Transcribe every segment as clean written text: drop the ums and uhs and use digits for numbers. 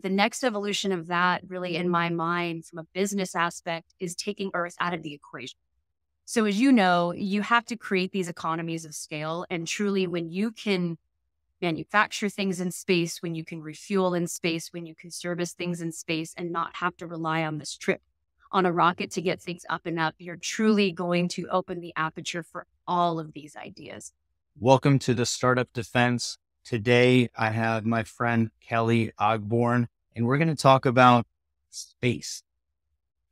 The next evolution of that, really, in my mind, from a business aspect, is taking Earth out of the equation. So, as you know, you have to create these economies of scale. And truly, when you can manufacture things in space, when you can refuel in space, when you can service things in space and not have to rely on this trip on a rocket to get things up and up, you're truly going to open the aperture for all of these ideas. Welcome to the Startup Defense. Today, I have my friend Kelly Ogborn, and we're going to talk about space.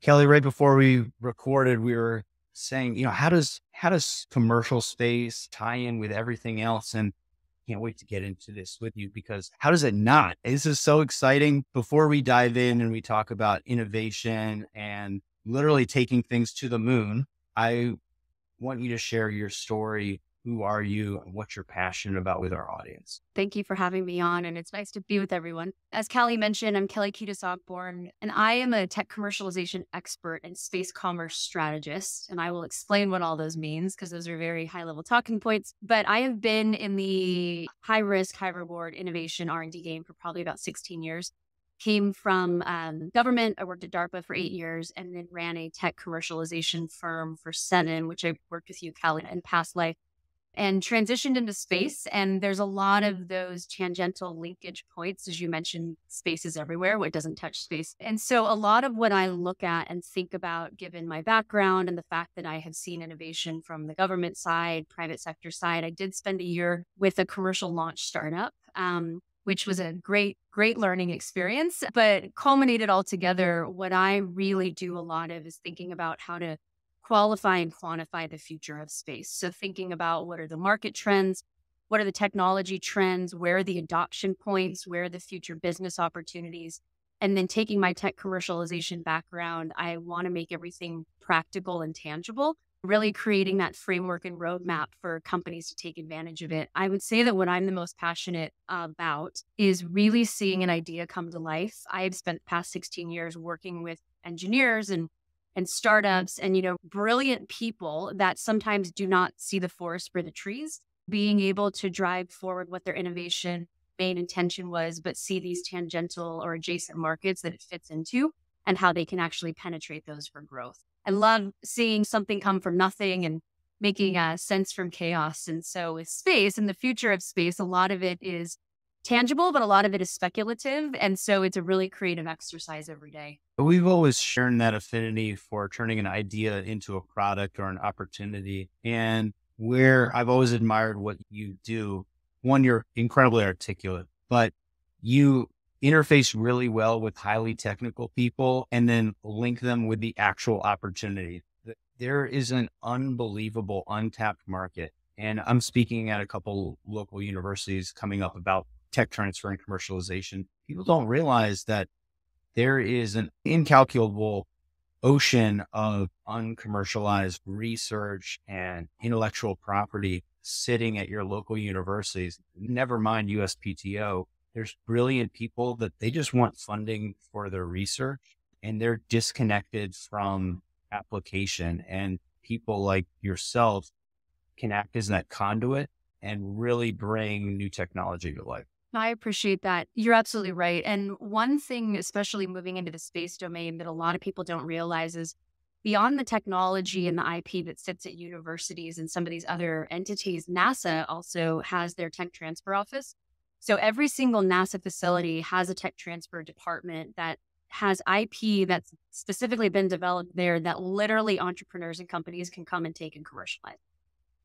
Kelly, right before we recorded, we were saying, how does commercial space tie in with everything else? And can't wait to get into this with you because how does it not? This is so exciting. Before we dive in and we talk about innovation and literally taking things to the moon, I want you to share your story. Who are you and what you're passionate about with our audience? Thank you for having me on, and it's nice to be with everyone. As Callie mentioned, I'm Kelly Kiedis Ogborn, and I am a tech commercialization expert and space commerce strategist. And I will explain what all those means because those are very high level talking points. But I have been in the high risk, high reward innovation R&D game for probably about 16 years. Came from government. I worked at DARPA for 8 years and then ran a tech commercialization firm for 7, which I worked with you, Callie, in past life, and transitioned into space. And there's a lot of those tangential linkage points. As you mentioned, space is everywhere. What doesn't touch space? And so a lot of what I look at and think about, given my background and the fact that I have seen innovation from the government side, private sector side, I did spend a year with a commercial launch startup, which was a great learning experience, but culminated all together. What I really do a lot of is thinking about how to qualify and quantify the future of space. So thinking about what are the market trends, what are the technology trends, where are the adoption points, where are the future business opportunities, and then taking my tech commercialization background, I want to make everything practical and tangible, really creating that framework and roadmap for companies to take advantage of it. I would say that what I'm the most passionate about is really seeing an idea come to life. I have spent the past 16 years working with engineers and startups and, brilliant people that sometimes do not see the forest for the trees, being able to drive forward what their innovation main intention was, but see these tangential or adjacent markets that it fits into and how they can actually penetrate those for growth. I love seeing something come from nothing and making sense from chaos. And so with space and the future of space, a lot of it is tangible, but a lot of it is speculative. And so it's a really creative exercise every day. We've always shared that affinity for turning an idea into a product or an opportunity. And where I've always admired what you do, one, you're incredibly articulate, but you interface really well with highly technical people and then link them with the actual opportunity. There is an unbelievable untapped market. And I'm speaking at a couple local universities coming up about tech transfer and commercialization. People don't realize that there is an incalculable ocean of uncommercialized research and intellectual property sitting at your local universities. Never mind USPTO. There's brilliant people that they just want funding for their research and they're disconnected from application, and people like yourself can act as that conduit and really bring new technology to life. I appreciate that. You're absolutely right. And one thing, especially moving into the space domain, that a lot of people don't realize is beyond the technology and the IP that sits at universities and some of these other entities, NASA also has their tech transfer office. So every single NASA facility has a tech transfer department that has IP that's specifically been developed there that literally entrepreneurs and companies can come and take and commercialize.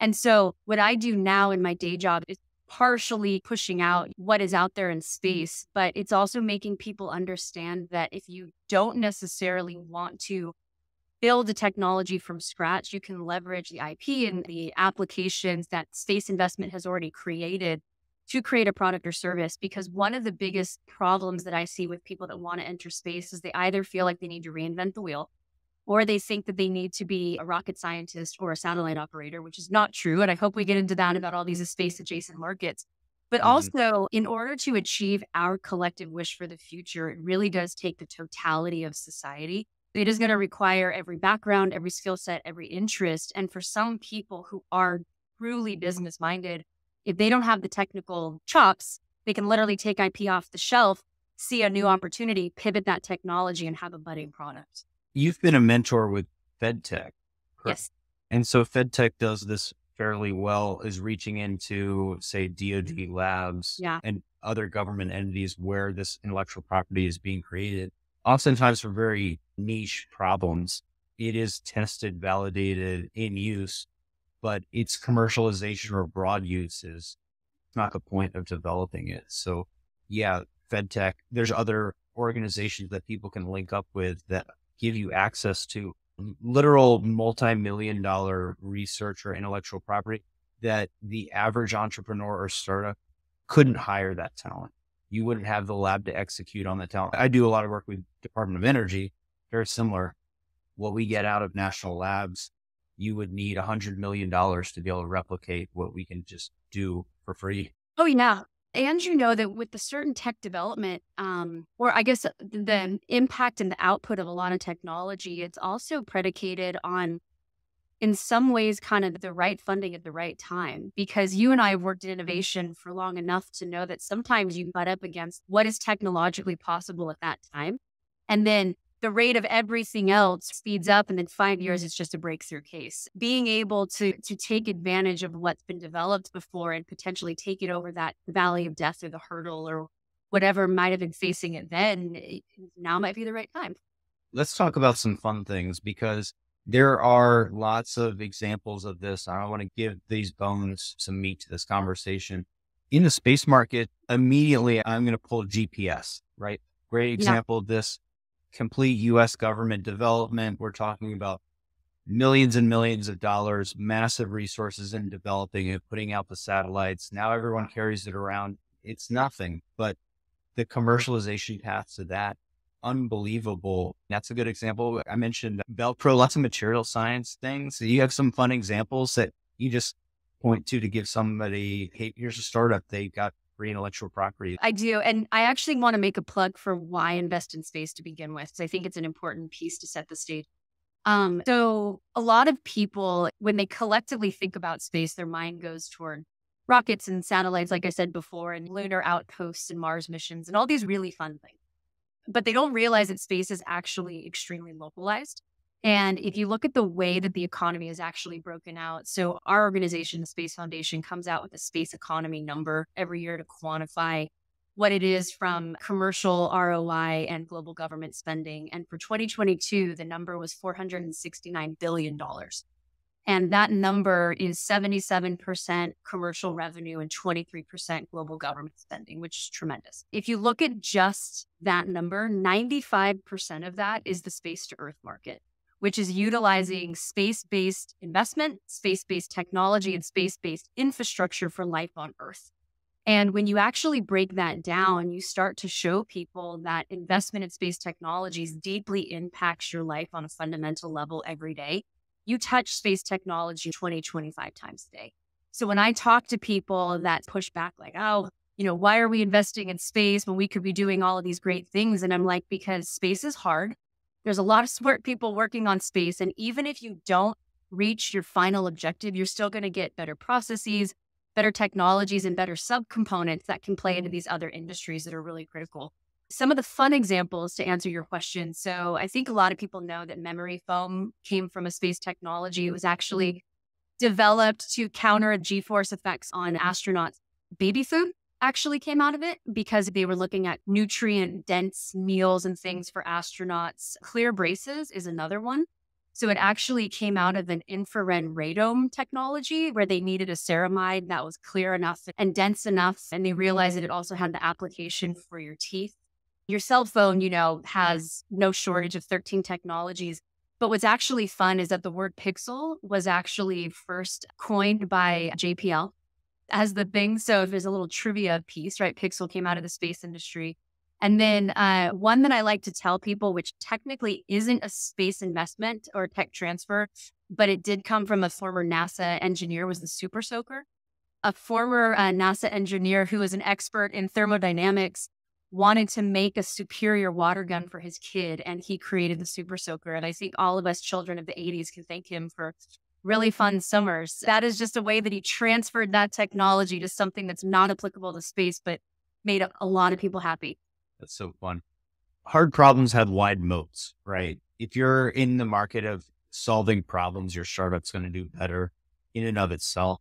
And so what I do now in my day job is partially pushing out what is out there in space, but it's also making people understand that if you don't necessarily want to build a technology from scratch, you can leverage the IP and the applications that space investment has already created to create a product or service. Because one of the biggest problems that I see with people that want to enter space is they either feel like they need to reinvent the wheel, or they think that they need to be a rocket scientist or a satellite operator, which is not true. And I hope we get into that about all these space adjacent markets. But also, in order to achieve our collective wish for the future, it really does take the totality of society. It is going to require every background, every skill set, every interest. And for some people who are truly business minded, if they don't have the technical chops, they can literally take IP off the shelf, see a new opportunity, pivot that technology and have a budding product. You've been a mentor with FedTech, correct? Yes. And so FedTech does this fairly well, is reaching into, say, DoD labs Yeah. and other government entities where this intellectual property is being created. Oftentimes for very niche problems, it is tested, validated, in use, but its commercialization or broad use is not the point of developing it. So yeah, FedTech, there's other organizations that people can link up with that give you access to literal multi-million dollar research or intellectual property that the average entrepreneur or startup couldn't hire that talent. You wouldn't have the lab to execute on the talent. I do a lot of work with Department of Energy, very similar. What we get out of national labs, you would need $100 million to be able to replicate what we can just do for free. Oh, yeah. And you know that with the certain tech development, or I guess the impact and the output of a lot of technology, it's also predicated on, in some ways, kind of the right funding at the right time. Because you and I have worked in innovation for long enough to know that sometimes you butt up against what is technologically possible at that time. And then the rate of everything else speeds up, and then 5 years, it's just a breakthrough case. Being able to take advantage of what's been developed before and potentially take it over that valley of death or the hurdle or whatever might have been facing it then, now might be the right time. Let's talk about some fun things because there are lots of examples of this. I want to give these bones some meat to this conversation. In the space market, immediately I'm going to pull GPS, right? Great example of this. Complete U.S. government development. We're talking about millions and millions of dollars, massive resources in developing it, putting out the satellites. Now everyone carries it around. It's nothing, but the commercialization path to that, unbelievable. That's a good example. I mentioned Velcro, lots of material science things. You have some fun examples that you just point to give somebody, hey, here's a startup. They got free intellectual property. I do. And I actually want to make a plug for why invest in space to begin with, because I think it's an important piece to set the stage. So a lot of people, when they collectively think about space, their mind goes toward rockets and satellites, like I said before, and lunar outposts and Mars missions and all these really fun things. But they don't realize that space is actually extremely localized. And if you look at the way that the economy is actually broken out, so our organization, the Space Foundation, comes out with a space economy number every year to quantify what it is from commercial ROI and global government spending. And for 2022, the number was $469 billion. And that number is 77% commercial revenue and 23% global government spending, which is tremendous. If you look at just that number, 95% of that is the space to Earth market, which is utilizing space-based investment, space-based technology, and space-based infrastructure for life on Earth. And when you actually break that down, you start to show people that investment in space technologies deeply impacts your life on a fundamental level every day. You touch space technology 20, 25 times a day. So when I talk to people that push back like, oh, why are we investing in space when we could be doing all of these great things? And I'm like, because space is hard. There's a lot of smart people working on space. And even if you don't reach your final objective, you're still going to get better processes, better technologies, and better subcomponents that can play into these other industries that are really critical. Some of the fun examples to answer your question. So I think a lot of people know that memory foam came from a space technology. It was actually developed to counter G-force effects on astronauts. Baby food actually came out of it because they were looking at nutrient dense meals and things for astronauts. Clear braces is another one. So it actually came out of an infrared radome technology where they needed a ceramide that was clear enough and dense enough. And they realized that it also had the application for your teeth. Your cell phone, has no shortage of 13 technologies. But what's actually fun is that the word pixel was actually first coined by JPL as the thing. So if there's a little trivia piece, right? Pixel came out of the space industry. And then one that I like to tell people, which technically isn't a space investment or tech transfer, but it did come from a former NASA engineer, was the Super Soaker. A former NASA engineer who was an expert in thermodynamics wanted to make a superior water gun for his kid, and he created the Super Soaker. And I think all of us children of the 80s can thank him for really fun summers. That is just a way that he transferred that technology to something that's not applicable to space, but made a lot of people happy. That's so fun. Hard problems have wide moats, right? If you're in the market of solving problems, your startup's going to do better in and of itself.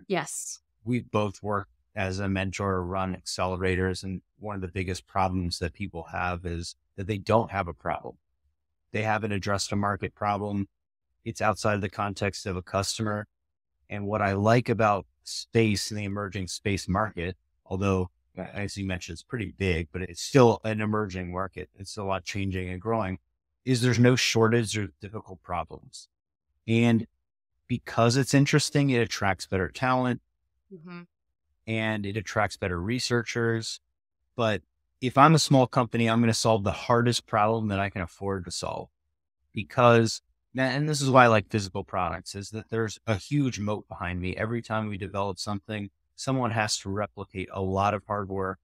Yes. We've both worked as a mentor, run accelerators. And one of the biggest problems that people have is that they don't have a problem. They haven't addressed a market problem. It's outside of the context of a customer. And what I like about space and the emerging space market, although as you mentioned, it's pretty big, but it's still an emerging market. It's a lot changing and growing, is there's no shortage of difficult problems. And because it's interesting, it attracts better talent and it attracts better researchers. But if I'm a small company, I'm going to solve the hardest problem that I can afford to solve because, and this is why I like physical products, is that there's a huge moat behind me. Every time we develop something, someone has to replicate a lot of hard work,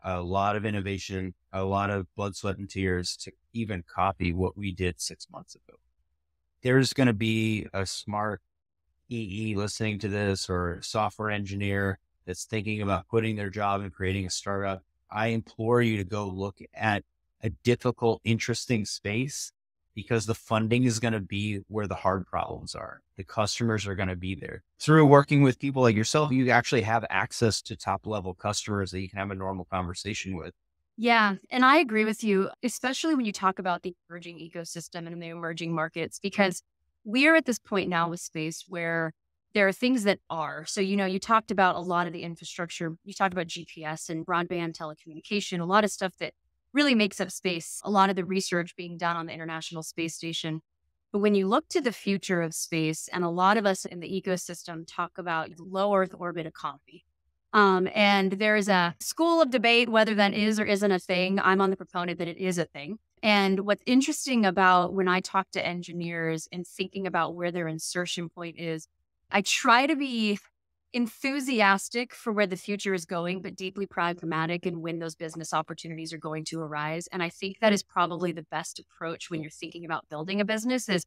a lot of innovation, a lot of blood, sweat, and tears to even copy what we did 6 months ago. There's going to be a smart EE listening to this or a software engineer that's thinking about quitting their job and creating a startup. I implore you to go look at a difficult, interesting space because the funding is going to be where the hard problems are. The customers are going to be there. Through working with people like yourself, you actually have access to top level customers that you can have a normal conversation with. Yeah. And I agree with you, especially when you talk about the emerging ecosystem and the emerging markets, because we are at this point now with space where there are things that are. So, you talked about a lot of the infrastructure. You talked about GPS and broadband telecommunication, a lot of stuff that really makes up space, a lot of the research being done on the International Space Station. But when you look to the future of space, and a lot of us in the ecosystem talk about low Earth orbit economy. And there is a school of debate whether that is or isn't a thing. I'm on the proponent that it is a thing. And what's interesting about when I talk to engineers and thinking about where their insertion point is, I try to be enthusiastic for where the future is going, but deeply pragmatic and when those business opportunities are going to arise. And I think that is probably the best approach when you're thinking about building a business is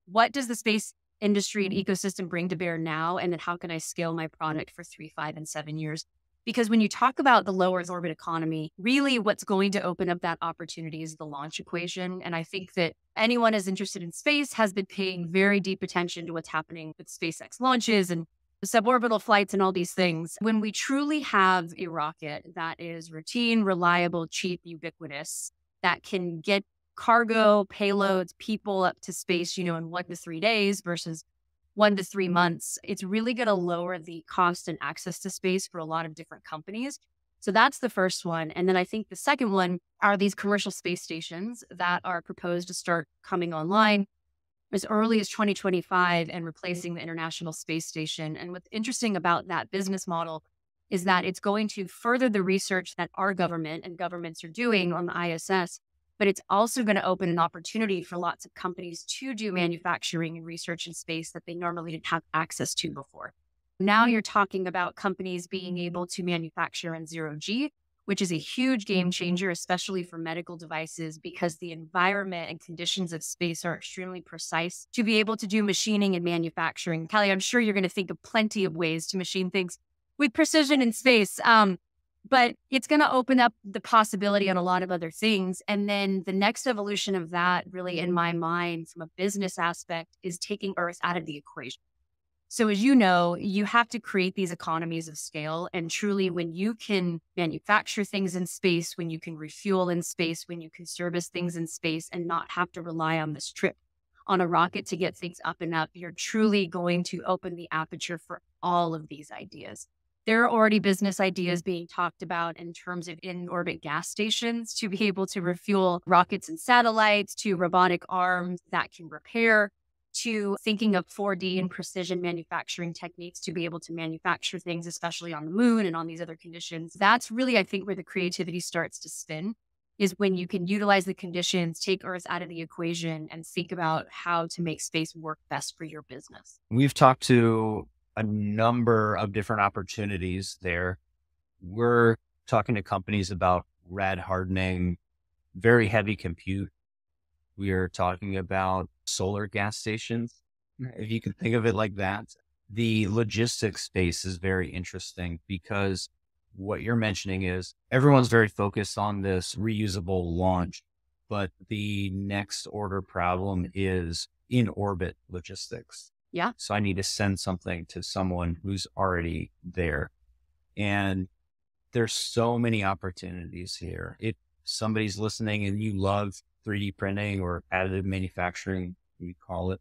what does the space industry and ecosystem bring to bear now? And then how can I scale my product for 3, 5, and 7 years? Because when you talk about the low Earth orbit economy, really what's going to open up that opportunity is the launch equation. And I think that anyone who's interested in space has been paying very deep attention to what's happening with SpaceX launches and the suborbital flights and all these things. When we truly have a rocket that is routine, reliable, cheap, ubiquitous, that can get cargo, payloads, people up to space, in 1 to 3 days versus 1 to 3 months, it's really going to lower the cost and access to space for a lot of different companies. So that's the first one. And then I think the second one are these commercial space stations that are proposed to start coming online as early as 2025 and replacing the International Space Station. And what's interesting about that business model is that it's going to further the research that our government and governments are doing on the ISS, but it's also going to open an opportunity for lots of companies to do manufacturing and research in space that they normally didn't have access to before. Now you're talking about companies being able to manufacture in zero G, which is a huge game changer, especially for medical devices, because the environment and conditions of space are extremely precise to be able to do machining and manufacturing. Callie, I'm sure you're going to think of plenty of ways to machine things with precision in space. But it's going to open up the possibility on a lot of other things. And then the next evolution of that, really in my mind, from a business aspect, is taking Earth out of the equation. So as you know, you have to create these economies of scale. And truly, when you can manufacture things in space, when you can refuel in space, when you can service things in space and not have to rely on this trip on a rocket to get things up and up, you're truly going to open the aperture for all of these ideas. There are already business ideas being talked about in terms of in-orbit gas stations to be able to refuel rockets and satellites, to robotic arms that can repair, to thinking of 4D and precision manufacturing techniques to be able to manufacture things, especially on the moon and on these other conditions. That's really, I think, where the creativity starts to spin, is when you can utilize the conditions, take Earth out of the equation, and think about how to make space work best for your business. We've talked to a number of different opportunities there. We're talking to companies about rad hardening, very heavy compute. We are talking about solar gas stations, if you can think of it like that. The logistics space is very interesting because what you're mentioning is everyone's very focused on this reusable launch, but the next order problem is in orbit logistics. Yeah. So I need to send something to someone who's already there. And there's so many opportunities here. If somebody's listening and you love 3D printing or additive manufacturing, we call it,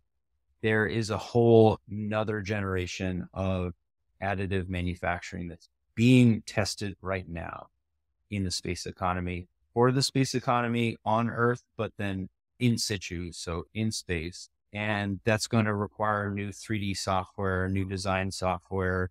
there is a whole another generation of additive manufacturing that's being tested right now in the space economy, or the space economy on Earth, but then in situ, so in space. And that's going to require new 3D software, new design software,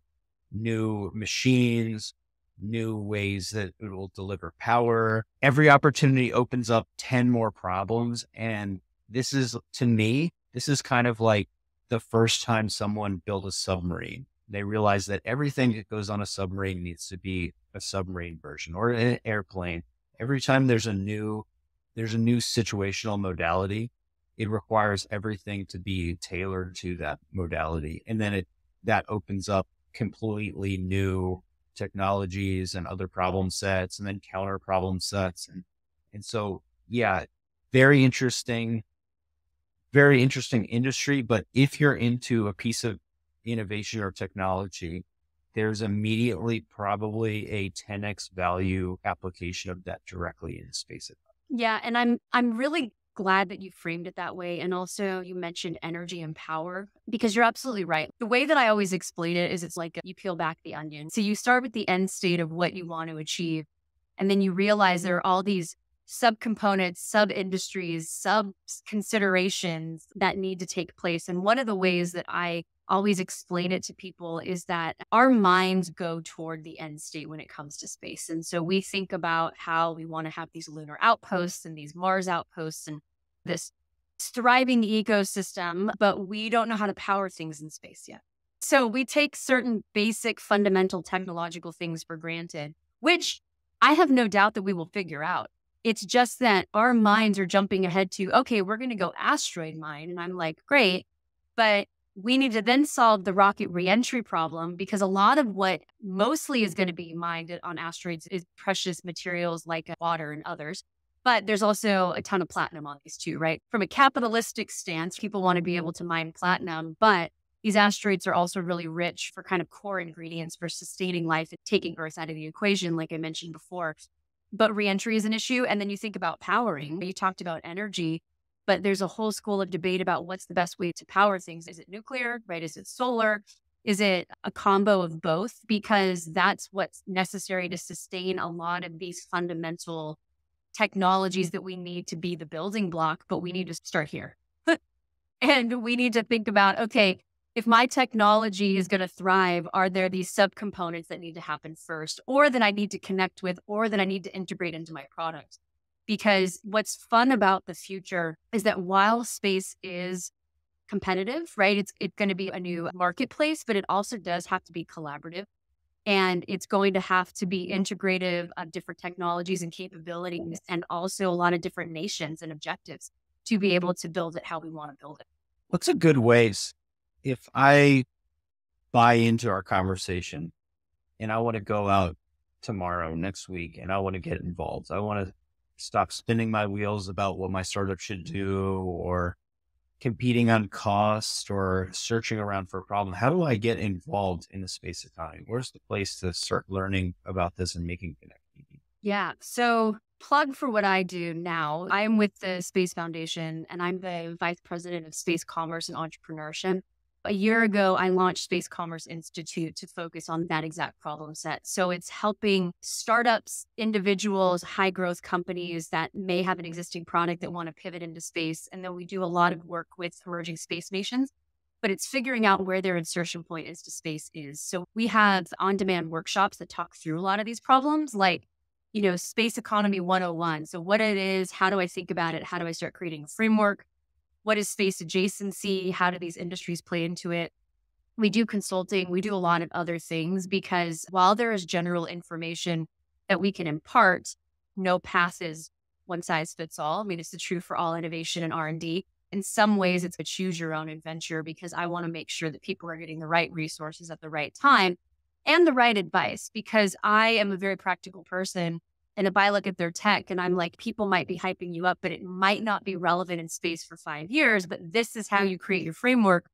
new machines, new ways that it will deliver power. Every opportunity opens up 10 more problems. And this is, to me, this is kind of like the first time someone built a submarine. They realize that everything that goes on a submarine needs to be a submarine version or an airplane. Every time there's a new situational modality, it requires everything to be tailored to that modality. And then that opens up completely new technologies and other problem sets and then counter problem sets. And so, yeah, very interesting industry. But if you're into a piece of innovation or technology, there's immediately probably a 10x value application of that directly in space. Yeah. And I'm really glad that you framed it that way. And also you mentioned energy and power, because you're absolutely right. The way that I always explain it is it's like you peel back the onion. So you start with the end state of what you want to achieve. And then you realize there are all these subcomponents, sub-industries, sub-considerations that need to take place. And one of the ways that I always explain it to people is that our minds go toward the end state when it comes to space. And so we think about how we want to have these lunar outposts and these Mars outposts and this thriving ecosystem, but we don't know how to power things in space yet. So we take certain basic fundamental technological things for granted, which I have no doubt that we will figure out. It's just that our minds are jumping ahead to, okay, we're going to go asteroid mine. And I'm like, great, but we need to then solve the rocket reentry problem, because a lot of what mostly is going to be mined on asteroids is precious materials like water and others. But there's also a ton of platinum on these too, right? From a capitalistic stance, people want to be able to mine platinum, but these asteroids are also really rich for kind of core ingredients for sustaining life and taking Earth out of the equation, like I mentioned before. But reentry is an issue. And then you think about powering. You talked about energy, but there's a whole school of debate about what's the best way to power things. Is it nuclear, right? Is it solar? Is it a combo of both? Because that's what's necessary to sustain a lot of these fundamental technologies that we need to be the building block, but we need to start here. And we need to think about, okay, if my technology is going to thrive, are there these subcomponents that need to happen first, or that I need to connect with, or that I need to integrate into my product? Because what's fun about the future is that while space is competitive, right? It's going to be a new marketplace, but it also does have to be collaborative. And it's going to have to be integrative of different technologies and capabilities, and also a lot of different nations and objectives to be able to build it how we want to build it. What's a good ways if I buy into our conversation and I want to go out tomorrow, next week, and I want to get involved? I want to stop spinning my wheels about what my startup should do, or competing on cost, or searching around for a problem. How do I get involved in the space economy? Where's the place to start learning about this and making connections? Yeah. So plug for what I do now. I'm with the Space Foundation, and I'm the Vice President of Space Commerce and Entrepreneurship. A year ago, I launched Space Commerce Institute to focus on that exact problem set. So it's helping startups, individuals, high growth companies that may have an existing product that want to pivot into space. And then we do a lot of work with emerging space nations, but it's figuring out where their insertion point into space is. So we have on-demand workshops that talk through a lot of these problems, like, Space Economy 101. So what it is, how do I think about it? How do I start creating a framework? What is space adjacency? How do these industries play into it? We do consulting. We do a lot of other things, because while there is general information that we can impart, no path is one size fits all. I mean, it's true for all innovation and R&D. In some ways, it's a choose your own adventure, because I want to make sure that people are getting the right resources at the right time. and the right advice, because I am a very practical person. And if I look at their tech and I'm like, people might be hyping you up, but it might not be relevant in space for 5 years. But this is how you create your framework.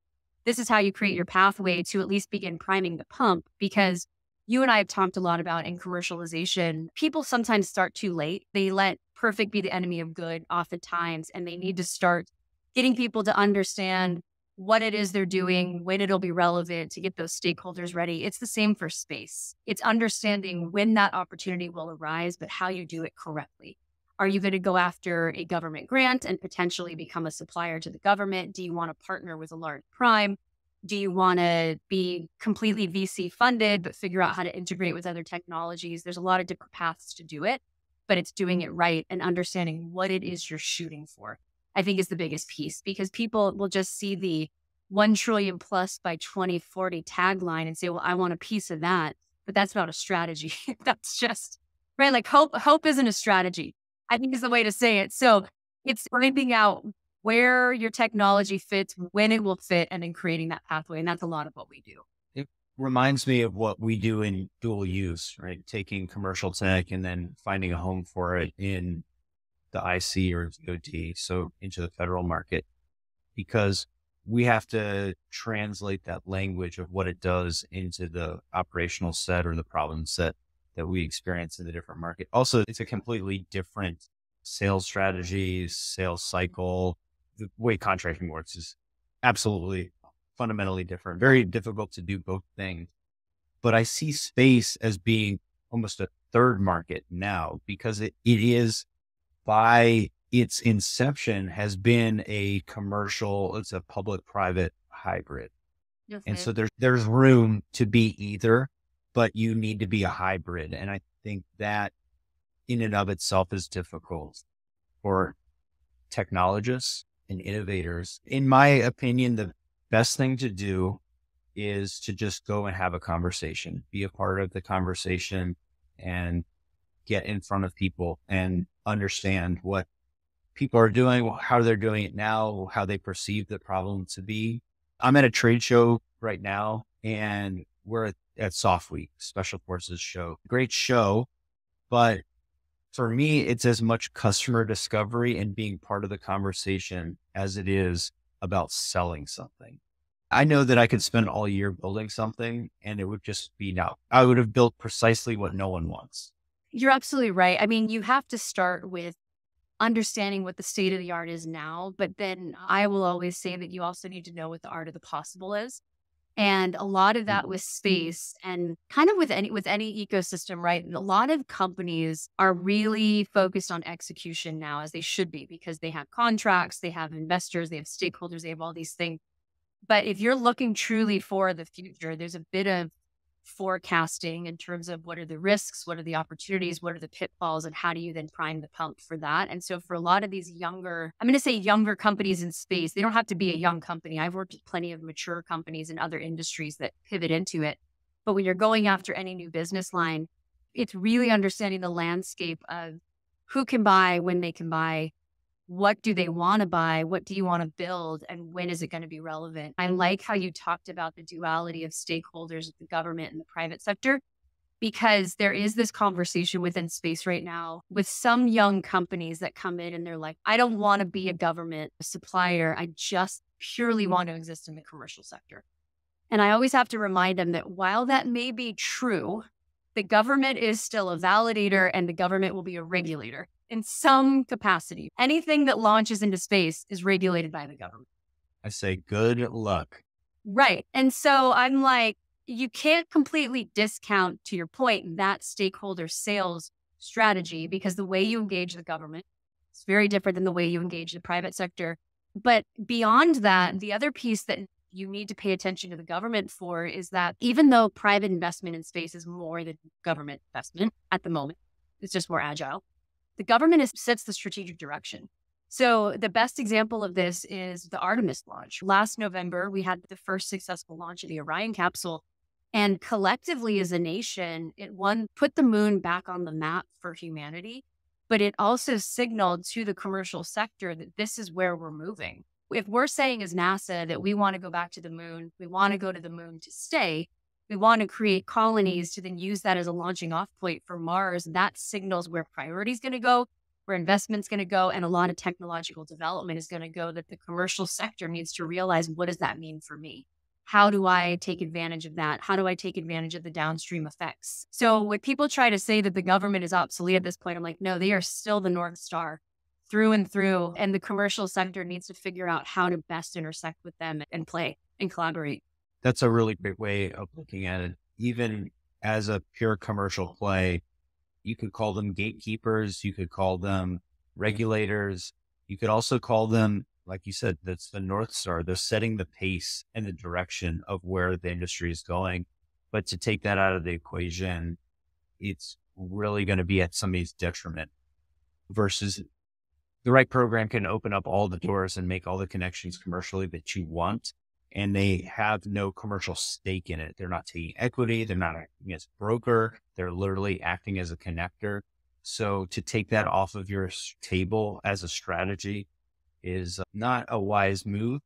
This is how you create your pathway to at least begin priming the pump. Because you and I have talked a lot about in commercialization, people sometimes start too late. They let perfect be the enemy of good oftentimes, and they need to start getting people to understand what it is they're doing, when it'll be relevant to get those stakeholders ready. It's the same for space. It's understanding when that opportunity will arise, but how you do it correctly. Are you going to go after a government grant and potentially become a supplier to the government? Do you want to partner with a large prime? Do you want to be completely VC funded, but figure out how to integrate with other technologies? There's a lot of different paths to do it, but it's doing it right and understanding what it is you're shooting for, I think, is the biggest piece, because people will just see the 1 trillion plus by 2040 tagline and say, well, I want a piece of that, but that's not a strategy. That's just, right? Like hope isn't a strategy, I think, is the way to say it. So it's finding out where your technology fits, when it will fit, and then creating that pathway. And that's a lot of what we do. It reminds me of what we do in dual use, right? Taking commercial tech and then finding a home for it in the IC or DOT, so into the federal market, because we have to translate that language of what it does into the operational set or the problem set that we experience in the different market. Also, it's a completely different sales strategy, sales cycle. The way contracting works is absolutely fundamentally different. Very difficult to do both things. But I see space as being almost a third market now, because it is, by its inception, has been a commercial, it's a public-private hybrid. Okay. And so there's room to be either, but you need to be a hybrid. And I think that in and of itself is difficult for technologists and innovators. In my opinion, the best thing to do is to just go and have a conversation, be a part of the conversation, and get in front of people and understand what people are doing, how they're doing it now, how they perceive the problem to be. I'm at a trade show right now, and we're at Soft Week, Special Forces show. Great show, but for me, it's as much customer discovery and being part of the conversation as it is about selling something. I know that I could spend all year building something and it would just be I would have built precisely what no one wants. You're absolutely right. I mean, you have to start with understanding what the state of the art is now, but then I will always say that you also need to know what the art of the possible is. And a lot of that with space and kind of with any ecosystem, right? A lot of companies are really focused on execution now, as they should be, because they have contracts, they have investors, they have stakeholders, they have all these things. But if you're looking truly for the future, there's a bit of forecasting in terms of what are the risks, what are the opportunities, what are the pitfalls, and how do you then prime the pump for that? And so for a lot of these younger, I'm going to say younger companies in space, they don't have to be a young company. I've worked with plenty of mature companies in other industries that pivot into it. But when you're going after any new business line, it's really understanding the landscape of who can buy, when they can buy, what do they want to buy? What do you want to build? And when is it going to be relevant? I like how you talked about the duality of stakeholders, the government and the private sector, because there is this conversation within space right now with some young companies that come in and they're like, I don't want to be a government supplier. I just purely want to exist in the commercial sector. And I always have to remind them that while that may be true, the government is still a validator and the government will be a regulator in some capacity. Anything that launches into space is regulated by the government. I say, good luck. Right. And so I'm like, you can't completely discount, to your point, that stakeholder sales strategy, because the way you engage the government is very different than the way you engage the private sector. But beyond that, the other piece that you need to pay attention to the government for is that even though private investment in space is more than government investment at the moment, it's just more agile. The government sets the strategic direction. So the best example of this is the Artemis launch. Last November, we had the first successful launch of the Orion capsule. And collectively as a nation, it put the moon back on the map for humanity, but it also signaled to the commercial sector that this is where we're moving. If we're saying as NASA that we want to go back to the moon, we want to go to the moon to stay, We want to create colonies to then use that as a launching off point for Mars. That signals where priority is going to go, where investment's going to go, and a lot of technological development is going to go, that the commercial sector needs to realize, what does that mean for me? How do I take advantage of that? How do I take advantage of the downstream effects? So when people try to say that the government is obsolete at this point, I'm like, no, they are still the North Star through and through. And the commercial sector needs to figure out how to best intersect with them and play and collaborate. That's a really great way of looking at it. Even as a pure commercial play, you could call them gatekeepers, you could call them regulators, you could also call them, like you said, that's the North Star. They're setting the pace and the direction of where the industry is going. But to take that out of the equation, it's really going to be at somebody's detriment, versus the right program can open up all the doors and make all the connections commercially that you want. And they have no commercial stake in it. They're not taking equity. They're not acting as a broker. They're literally acting as a connector. So to take that off of your table as a strategy is not a wise move,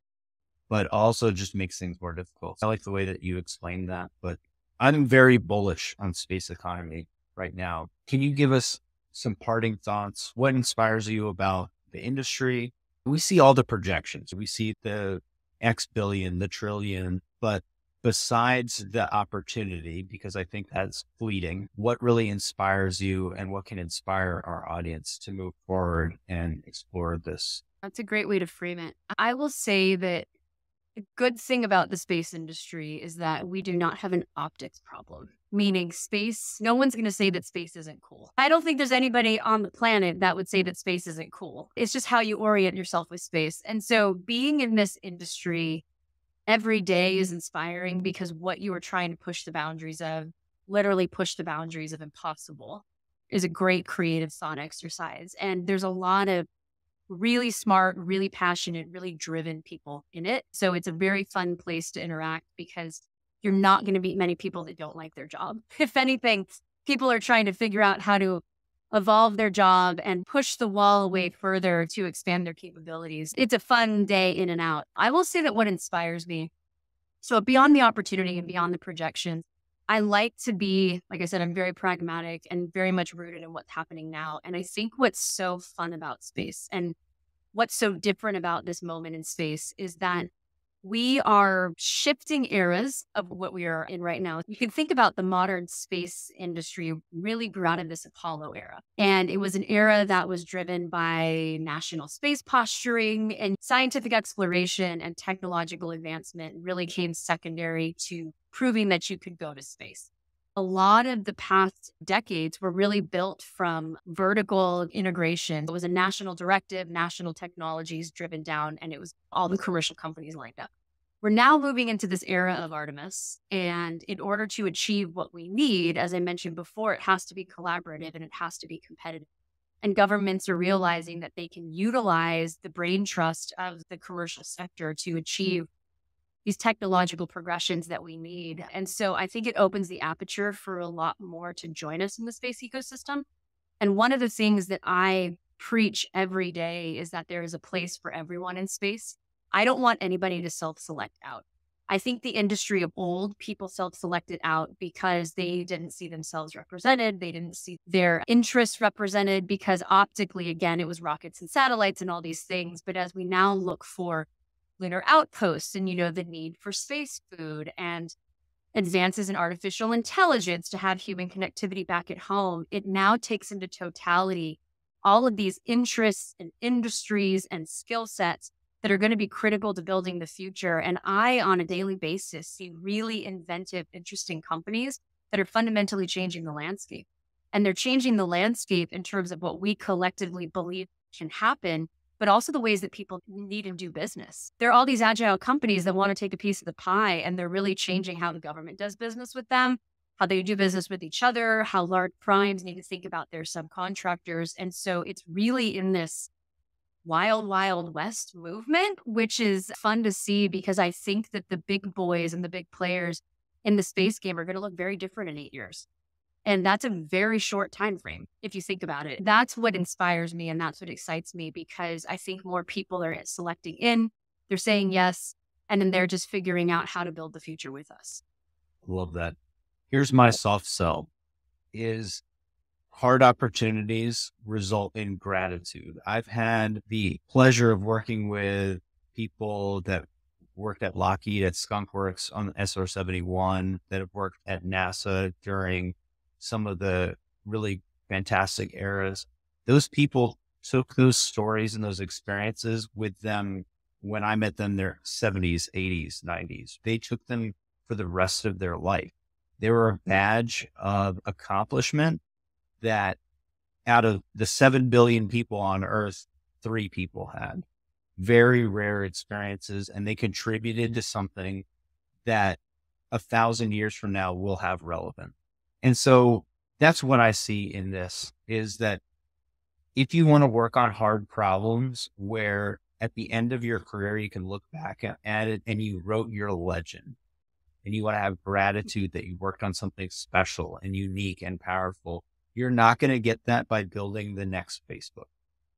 but also just makes things more difficult. I like the way that you explained that, but I'm very bullish on space economy right now. Can you give us some parting thoughts? What inspires you about the industry? We see all the projections. We see the X billion, the trillion, but besides the opportunity, because I think that's fleeting, what really inspires you and what can inspire our audience to move forward and explore this? That's a great way to frame it. I will say that the good thing about the space industry is that we do not have an optics problem, meaning space, no one's going to say that space isn't cool. I don't think there's anybody on the planet that would say that space isn't cool. It's just how you orient yourself with space. And so being in this industry every day is inspiring, because what you are trying to push the boundaries of, literally push the boundaries of impossible, is a great creative thought exercise. And there's a lot of really smart, really passionate, really driven people in it. So it's a very fun place to interact, because you're not going to meet many people that don't like their job. If anything, people are trying to figure out how to evolve their job and push the wall way further to expand their capabilities. It's a fun day in and out. I will say that what inspires me, so beyond the opportunity and beyond the projections, I like to be, like I said, I'm very pragmatic and very much rooted in what's happening now. And I think what's so fun about space and what's so different about this moment in space is that we are shifting eras of what we are in right now. You can think about the modern space industry really grew out of this Apollo era. And it was an era that was driven by national space posturing, and scientific exploration and technological advancement really came secondary to proving that you could go to space. A lot of the past decades were really built from vertical integration. It was a national directive, national technologies driven down, and it was all the commercial companies lined up. We're now moving into this era of Artemis. And in order to achieve what we need, as I mentioned before, it has to be collaborative and it has to be competitive. And governments are realizing that they can utilize the brain trust of the commercial sector to achieve these technological progressions that we need. And so I think it opens the aperture for a lot more to join us in the space ecosystem. And one of the things that I preach every day is that there is a place for everyone in space. I don't want anybody to self-select out. I think the industry of old, people self-selected out because they didn't see themselves represented. They didn't see their interests represented because optically, again, it was rockets and satellites and all these things. But as we now look for lunar outposts and, the need for space food and advances in artificial intelligence to have human connectivity back at home, it now takes into totality all of these interests and industries and skill sets that are going to be critical to building the future. And I, on a daily basis, see really inventive, interesting companies that are fundamentally changing the landscape. And they're changing the landscape in terms of what we collectively believe can happen, but also the ways that people need and do business. There are all these agile companies that want to take a piece of the pie, and they're really changing how the government does business with them, how they do business with each other, how large primes need to think about their subcontractors. And so it's really in this wild, wild west movement, which is fun to see, because I think that the big boys and the big players in the space game are going to look very different in 8 years. And that's a very short time frame, if you think about it. That's what inspires me and that's what excites me, because I think more people are selecting in, they're saying yes, and then they're just figuring out how to build the future with us. Love that. Here's my soft sell is hard opportunities result in gratitude. I've had the pleasure of working with people that worked at Lockheed at Skunk Works on the SR-71, that have worked at NASA during some of the really fantastic eras. Those people took those stories and those experiences with them when I met them in their 70s, 80s, 90s. They took them for the rest of their life. They were a badge of accomplishment that out of the 7 billion people on earth, 3 people had very rare experiences, and they contributed to something that 1,000 years from now will have relevant. And so that's what I see in this is that if you want to work on hard problems where at the end of your career, you can look back at it and you wrote your legend, and you want to have gratitude that you worked on something special and unique and powerful, you're not going to get that by building the next Facebook.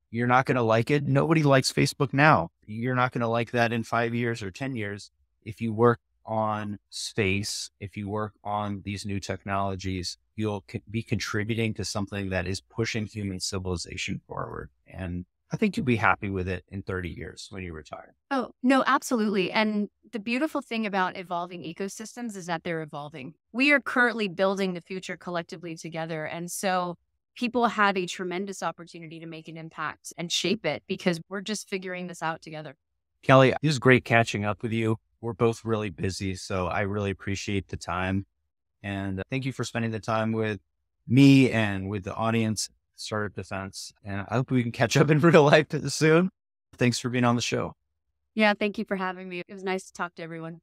You're not going to like it. Nobody likes Facebook now. You're not going to like that in 5 years or 10 years. If you work on space, if you work on these new technologies, you'll be contributing to something that is pushing human civilization forward. And I think you'll be happy with it in 30 years when you retire. Oh, no, absolutely. And the beautiful thing about evolving ecosystems is that they're evolving. We are currently building the future collectively together. And so people have a tremendous opportunity to make an impact and shape it because we're just figuring this out together. Kelly, it was great catching up with you. We're both really busy, so I really appreciate the time. And thank you for spending the time with me and with the audience, Startup Defense. And I hope we can catch up in real life soon. Thanks for being on the show. Yeah, thank you for having me. It was nice to talk to everyone.